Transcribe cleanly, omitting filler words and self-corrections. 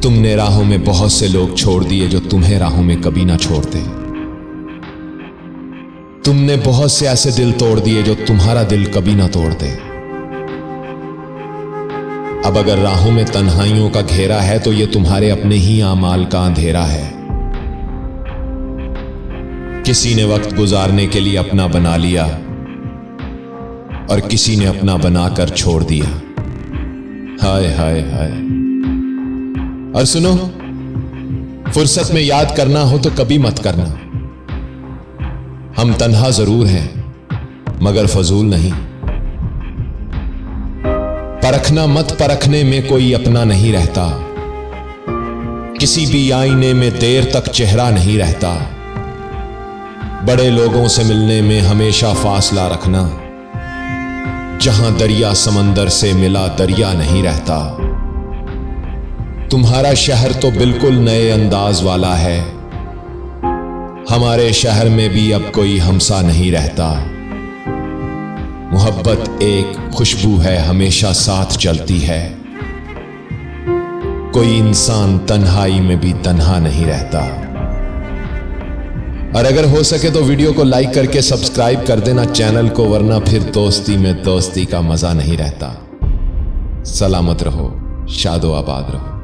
तुमने राहों में बहुत से लोग छोड़ दिए जो तुम्हें राहों में कभी ना छोड़ते। तुमने बहुत से ऐसे दिल तोड़ दिए जो तुम्हारा दिल कभी ना तोड़ते। अब अगर राहों में तन्हाइयों का घेरा है तो ये तुम्हारे अपने ही आमाल का अंधेरा है। किसी ने वक्त गुजारने के लिए अपना बना लिया और किसी ने अपना बनाकर छोड़ दिया। हाय हाय हाय। और सुनो, फुर्सत में याद करना हो तो कभी मत करना। हम तन्हा जरूर हैं मगर फजूल नहीं। परखना मत, परखने में कोई अपना नहीं रहता। किसी भी आईने में देर तक चेहरा नहीं रहता। बड़े लोगों से मिलने में हमेशा फासला रखना। जहां दरिया समंदर से मिला दरिया नहीं रहता। तुम्हारा शहर तो बिल्कुल नए अंदाज वाला है। हमारे शहर में भी अब कोई हमसा नहीं रहता। मोहब्बत एक खुशबू है, हमेशा साथ चलती है। कोई इंसान तन्हाई में भी तन्हा नहीं रहता। और अगर हो सके तो वीडियो को लाइक करके सब्सक्राइब कर देना चैनल को, वरना फिर दोस्ती में दोस्ती का मजा नहीं रहता। सलामत रहो, शादो आबाद रहो।